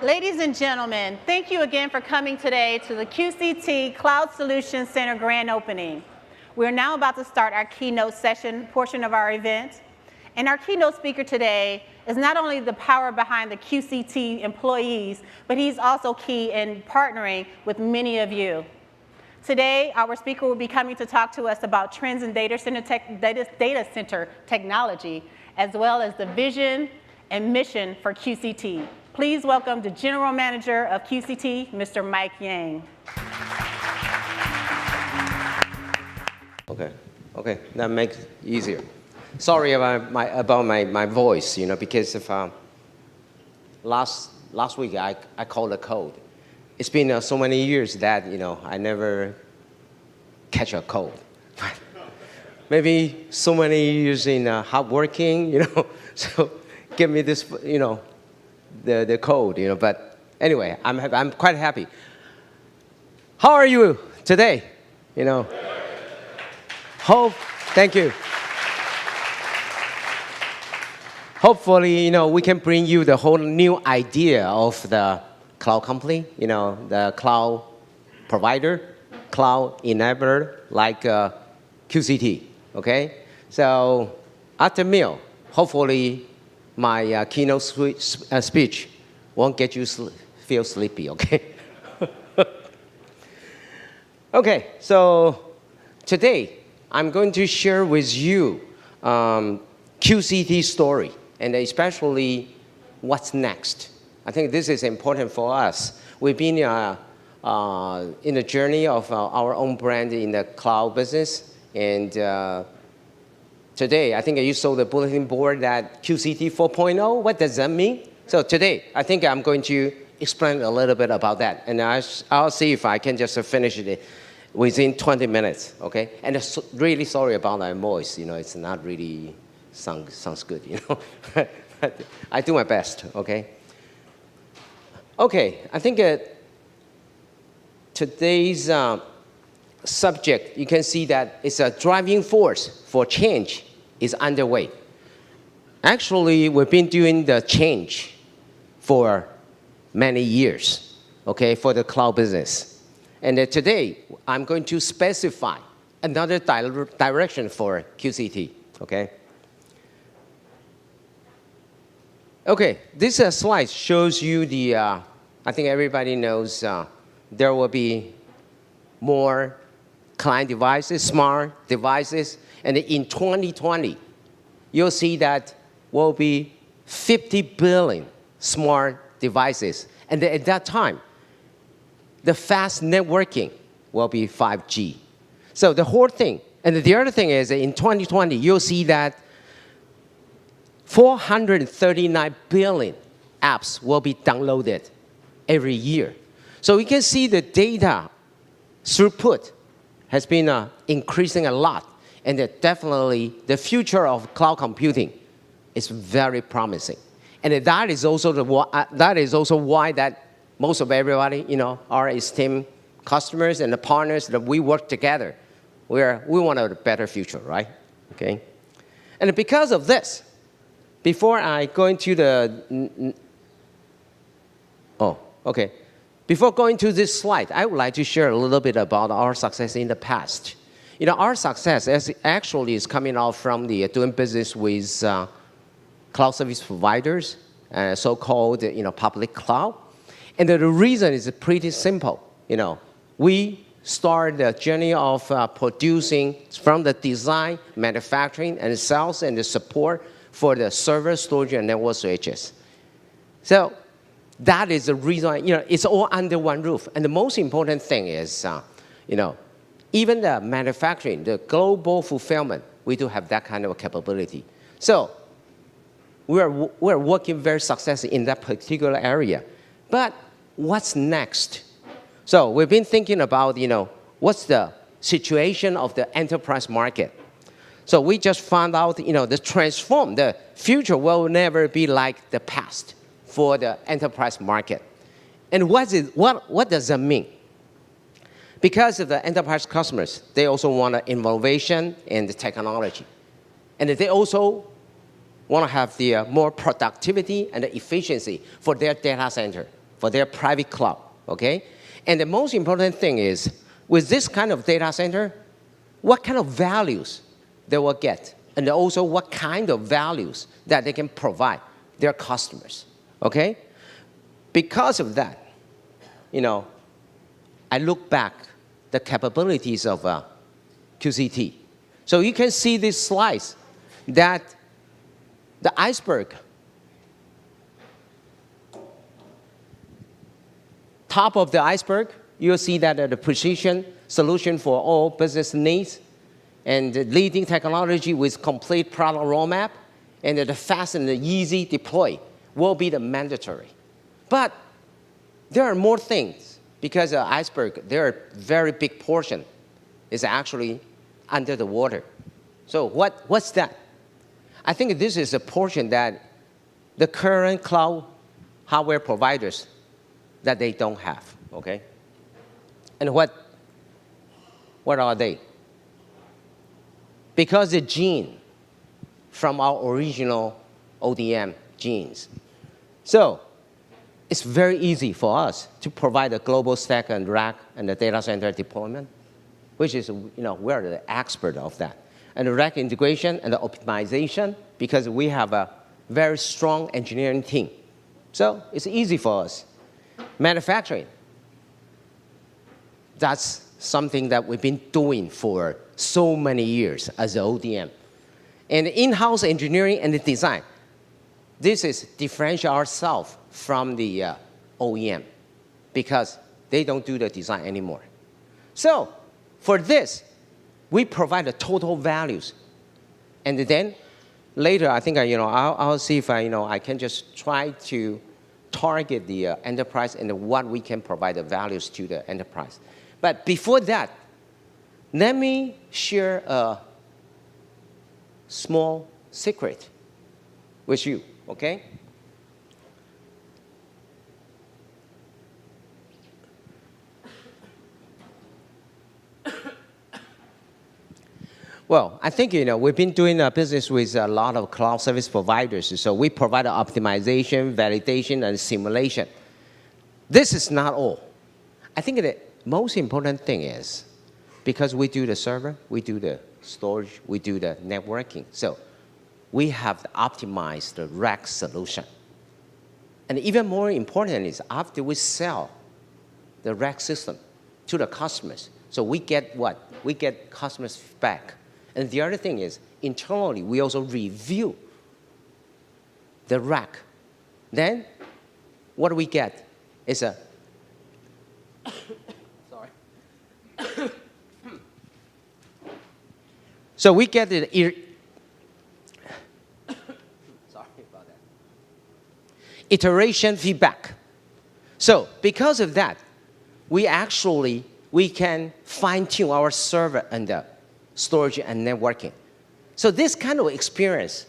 Ladies and gentlemen, thank you again for coming today to the QCT Cloud Solutions Center grand opening. We're now about to start our keynote session portion of our event. And our keynote speaker today is not only the power behind the QCT employees, but he's also key in partnering with many of you. Today, our speaker will be coming to talk to us about trends in data center technology, as well as the vision and mission for QCT. Please welcome the General Manager of QCT, Mr. Mike Yang. Okay, that makes it easier. Sorry about my voice, because of last week I caught a cold. It's been so many years that I never catch a cold. Maybe so many years in hard working, so give me this, the cold, But anyway, I'm quite happy. How are you today? Thank you. Hopefully, we can bring you the whole new idea of the cloud company, the cloud provider, cloud enabler like QCT, okay? So after meal, hopefully my keynote speech won't get you feel sleepy, okay? Okay, so today I'm going to share with you QCT story, and especially what's next. I think this is important for us. We've been in the journey of our own brand in the cloud business, and today I think you saw the bulletin board that QCT 4.0. What does that mean? So today I think I'm going to explain a little bit about that, and I'll see if I can just finish it within 20 minutes. Okay? And really sorry about my voice. It's not really sounds good. But I do my best. Okay. Okay, I think today's subject, you can see that it's a driving force for change is underway. Actually, we've been doing the change for many years, okay, for the cloud business. And today, I'm going to specify another direction for QCT, okay? Okay, this slide shows you the, I think everybody knows there will be more client devices, smart devices, and in 2020, you'll see that will be 50 billion smart devices. And at that time, the fast networking will be 5G. So the whole thing, and the other thing is in 2020, you'll see that 439 billion apps will be downloaded every year. So we can see the data throughput has been increasing a lot. And definitely the future of cloud computing is very promising. And that is also why that most of everybody, our esteemed customers and the partners that we work together, we want a better future, right? Okay. And because of this, before I go into Before going to this slide, I would like to share a little bit about our success in the past. Our success actually is coming out from the doing business with cloud service providers, so-called public cloud. And the reason is pretty simple. We started the journey of producing from the design, manufacturing, and sales and the support for the server, storage, and network switches. So that is the reason, it's all under one roof. And the most important thing is, even the manufacturing, the global fulfillment, we do have that kind of capability. So we're working very successfully in that particular area. But what's next? So we've been thinking about, what's the situation of the enterprise market. So we just found out, the future will never be like the past for the enterprise market. And what does that mean? Because of the enterprise customers, they also want innovation and the technology. And they also want to have the more productivity and the efficiency for their data center, for their private cloud, okay? And the most important thing is, with this kind of data center, what kind of values they will get, and also what kind of values that they can provide their customers, okay? Because of that, I look back the capabilities of QCT. So you can see these slides that the iceberg, top of the iceberg, you'll see that the precision solution for all business needs and the leading technology with complete product roadmap and the fast and the easy deploy will be the mandatory. But there are more things because the iceberg, there are very big portion is actually under the water. So what's that? I think this is a portion that the current cloud hardware providers that they don't have, okay? And what are they? Because the gene from our original ODM genes. So it's very easy for us to provide a global stack and rack and the data center deployment, which is, we're the expert of that. And the rack integration and the optimization, because we have a very strong engineering team. So it's easy for us. Manufacturing, that's something that we've been doing for so many years as an ODM. And in-house engineering and the design, this is differentiate ourselves from the OEM because they don't do the design anymore. So for this, we provide the total values. And then later, I think I'll see if I can just try to target the enterprise and what we can provide the values to the enterprise. But before that, let me share a small secret with you, okay? Well, I think we've been doing business with a lot of cloud service providers, so we provide optimization, validation, and simulation. This is not all. I think the most important thing is because we do the server, we do the storage, we do the networking. So we have optimized the rack solution. And even more important is after we sell the rack system to the customers, so we get what? We get customers' feedback. And the other thing is, internally, we also review the rack. Then, what do we get is a, sorry. So we get the, sorry about that. Iteration feedback. So because of that, we can fine-tune our server and the storage and networking. So this kind of experience,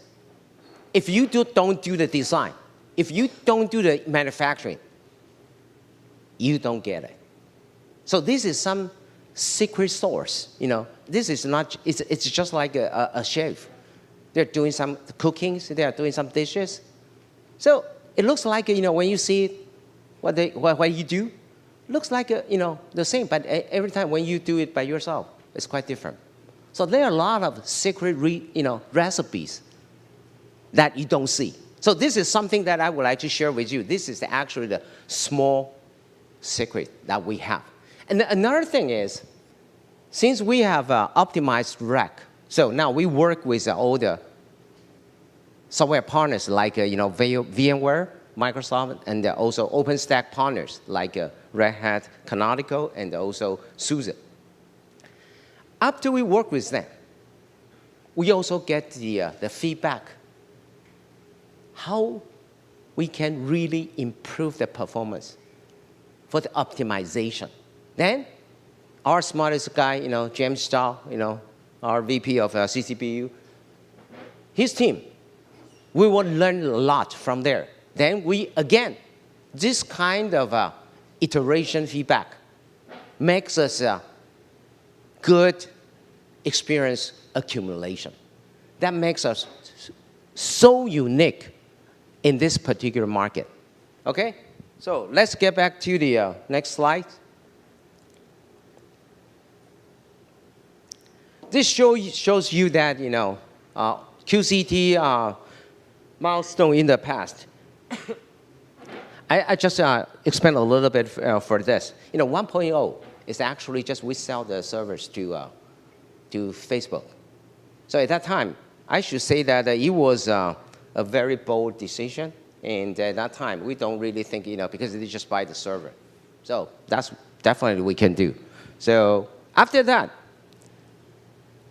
if you don't do the design, if you don't do the manufacturing, you don't get it. So this is some secret sauce, This is not, it's just like a chef. They're doing some cookings, they are doing some dishes. So it looks like, when you see it, what you do, looks like, the same, but every time when you do it by yourself, it's quite different. So there are a lot of secret, recipes that you don't see. So this is something that I would like to share with you. This is actually the small secret that we have. And another thing is, since we have optimized rack, so now we work with all the software partners like VMware, Microsoft, and also OpenStack partners like Red Hat, Canonical, and also SUSE. After we work with them, we also get the feedback, how we can really improve the performance for the optimization. Then, our smartest guy, James Stahl, our VP of CCPU, his team, we will learn a lot from there. Then this kind of iteration feedback makes us good experience accumulation. That makes us so unique in this particular market. Okay? So let's get back to the next slide. This shows you that, QCT milestone in the past. I just expand a little bit for this. 1.0 is actually just we sell the servers to Facebook. So at that time, I should say that it was a very bold decision. And at that time, we don't really think, because they just buy the server. So that's definitely we can do. So after that,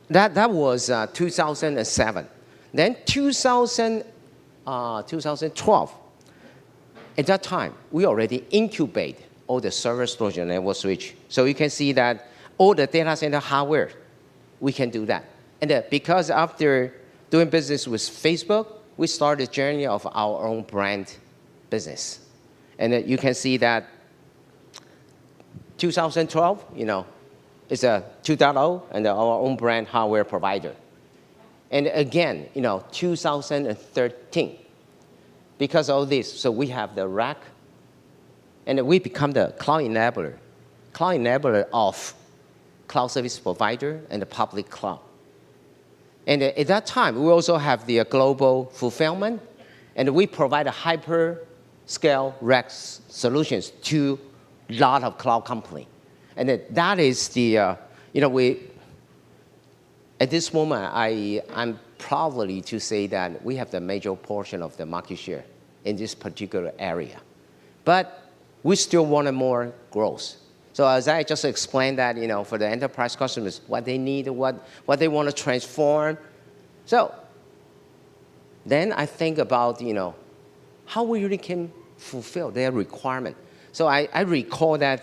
that was 2007. Then 2012, at that time, we already incubate all the server storage and network switch. So you can see that all the data center hardware, we can do that. And because after doing business with Facebook, we started the journey of our own brand business. And you can see that 2012, is a 2.0 and our own brand hardware provider. And again, 2013, because of this, so we have the rack, and we become the cloud enabler of cloud service provider and the public cloud. And at that time, we also have the global fulfillment, and we provide a hyperscale rack solutions to a lot of cloud companies. And that is the, at this moment, I'm proudly to say that we have the major portion of the market share in this particular area. But we still want more growth. So as I just explained that, for the enterprise customers, what they need, what they want to transform. So then I think about, how we really can fulfill their requirement. So I recall that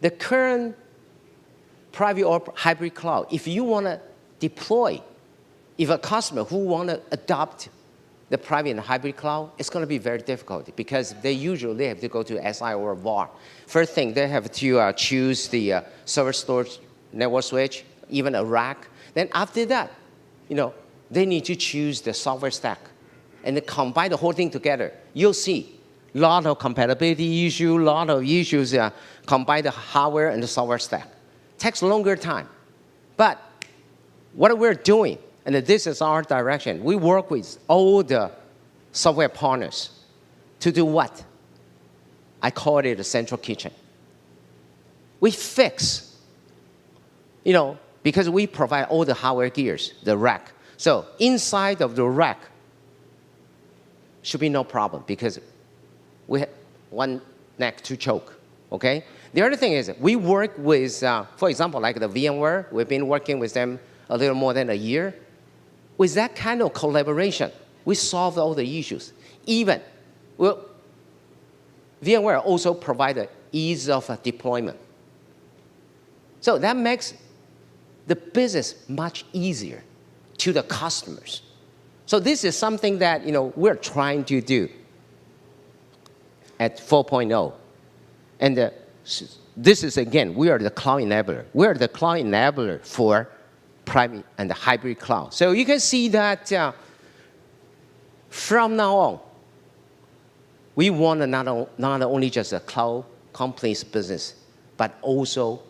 the current private or hybrid cloud, if you want to deploy, if a customer who want to adopt the private and hybrid cloud, it's going to be very difficult because they usually have to go to SI or VAR. First thing, they have to choose the server storage network switch, even a rack. Then after that, they need to choose the software stack and then combine the whole thing together. You'll see a lot of compatibility issues, a lot of issues combine the hardware and the software stack. Takes longer time. But what we're doing, and this is our direction, we work with all the software partners to do what? I call it a central kitchen. We fix, because we provide all the hardware gears, the rack. So inside of the rack should be no problem because we have one neck to choke, okay? The other thing is we work with, for example, like the VMware, we've been working with them a little more than a year. With that kind of collaboration, we solve all the issues. Even, VMware also provides ease of deployment. So that makes the business much easier to the customers. So this is something that we're trying to do at 4.0. And this is, again, we are the cloud enabler. We are the cloud enabler for private and the hybrid cloud. So you can see that from now on, we want to not only just a cloud company's business, but also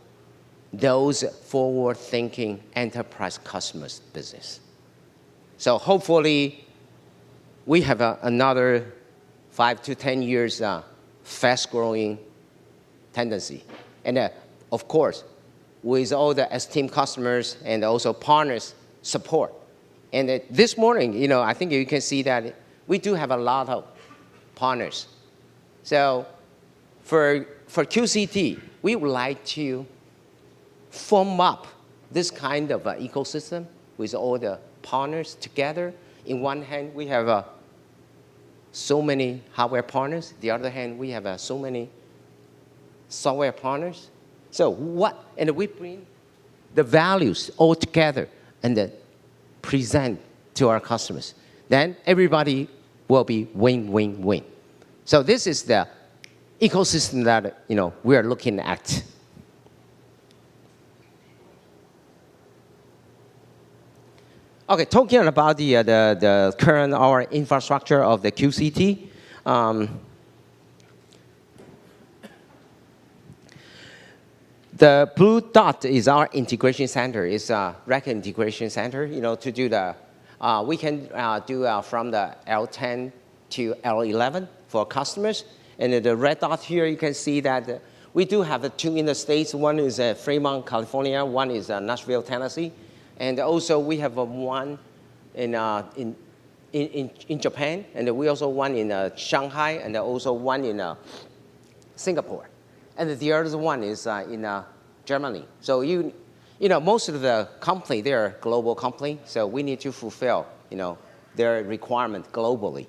those forward-thinking enterprise customers' business. So hopefully, we have another 5 to 10 years fast-growing tendency. And of course, with all the esteemed customers and also partners support. And this morning, I think you can see that we do have a lot of partners. So for QCT, we would like to form up this kind of ecosystem with all the partners together. In one hand, we have so many hardware partners. The other hand, we have so many software partners. So and we bring the values all together and then present to our customers. Then everybody will be win-win-win. So this is the ecosystem that we are looking at. Okay, talking about the current our infrastructure of the QCT. The blue dot is our integration center. It's a rack integration center. To do the, we can do from the L10 to L11 for customers. And the red dot here, you can see that we do have two in the States. One is Fremont, California. One is Nashville, Tennessee. And also we have one in Japan. And we also one in Shanghai, and also one in Singapore. And the other one is in Germany. So most of the company, they're global company. So we need to fulfill their requirement globally.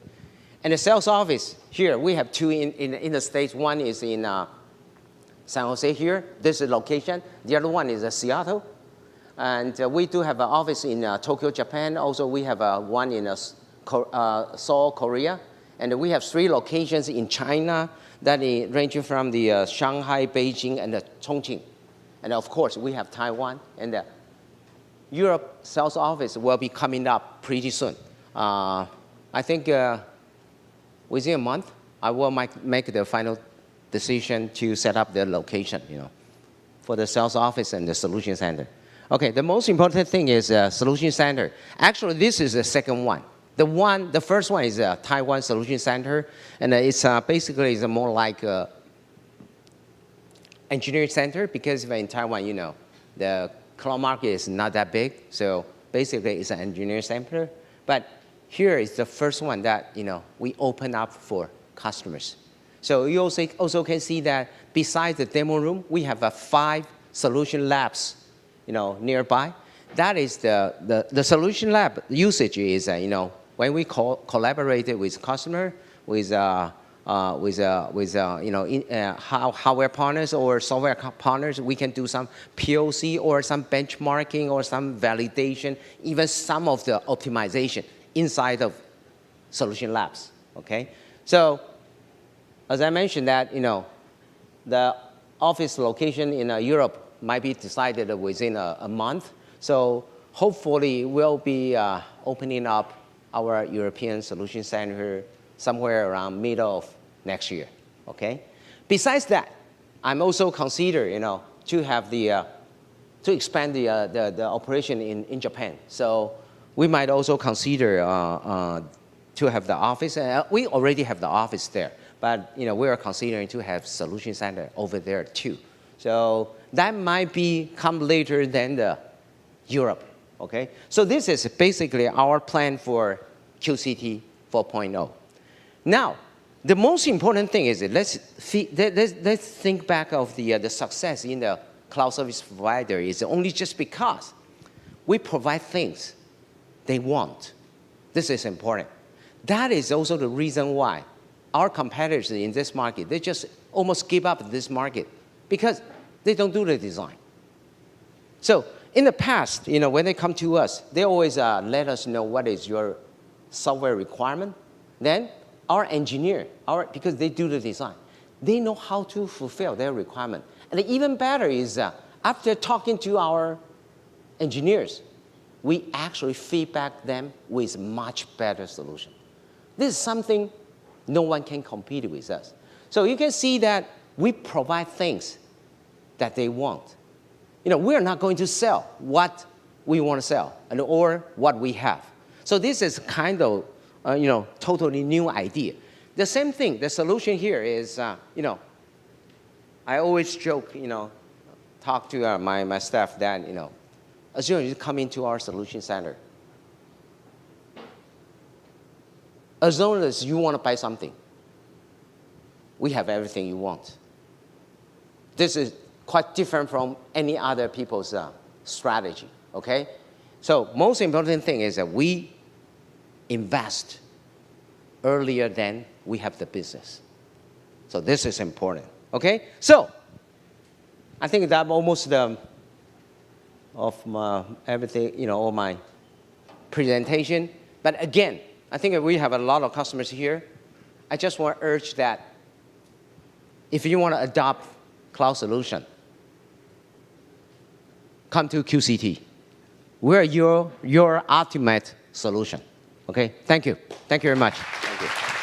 And the sales office here, we have two in the States. One is in San Jose here. This is location. The other one is Seattle. And we do have an office in Tokyo, Japan. Also, we have one in Seoul, Korea. And we have 3 locations in China that range from the Shanghai, Beijing, and Chongqing. And of course, we have Taiwan. And the Europe sales office will be coming up pretty soon. I think within a month, I will make the final decision to set up the location, for the sales office and the solution center. Okay, the most important thing is solution center. Actually, this is the second one. The first one is Taiwan Solution Center, and it's basically it's more like a engineering center, because in Taiwan, the cloud market is not that big, so basically it's an engineering center. But here is the first one that we open up for customers. So you also can see that besides the demo room, we have 5 solution labs, nearby. That is the solution lab usage is when we collaborated with customer, with hardware partners or software partners, we can do some POC or some benchmarking or some validation, even some of the optimization inside of solution labs. Okay, so as I mentioned that the office location in Europe might be decided within a month. So hopefully we'll be opening up our European Solution Center somewhere around middle of next year. Okay. Besides that, I'm also consider to have to expand the operation in Japan. So we might also consider to have the office. We already have the office there, but we are considering to have solution center over there too. So that might come later than the Europe. Okay. So this is basically our plan for QCT 4.0. Now, the most important thing is let's think back of the success in the cloud service provider is only just because we provide things they want. This is important. That is also the reason why our competitors in this market, they just almost give up this market because they don't do the design. So in the past, when they come to us, they always let us know what is your software requirement. Then our engineer, because they do the design, they know how to fulfill their requirement. And even better is after talking to our engineers, we actually feedback them with much better solution. This is something no one can compete with us. So you can see that we provide things that they want. We are not going to sell what we want to sell or what we have. So this is kind of, totally new idea. The same thing, the solution here is, I always joke, talk to my staff that, as soon as you come into our solution center, as long as you want to buy something, we have everything you want. This is quite different from any other people's strategy, okay? So most important thing is that we invest earlier than we have the business. So this is important, okay? So I think that almost of my everything, all my presentation. But again, I think we have a lot of customers here. I just want to urge that if you want to adopt cloud solution, come to QCT. We're your ultimate solution. Okay, thank you. Thank you very much. Thank you.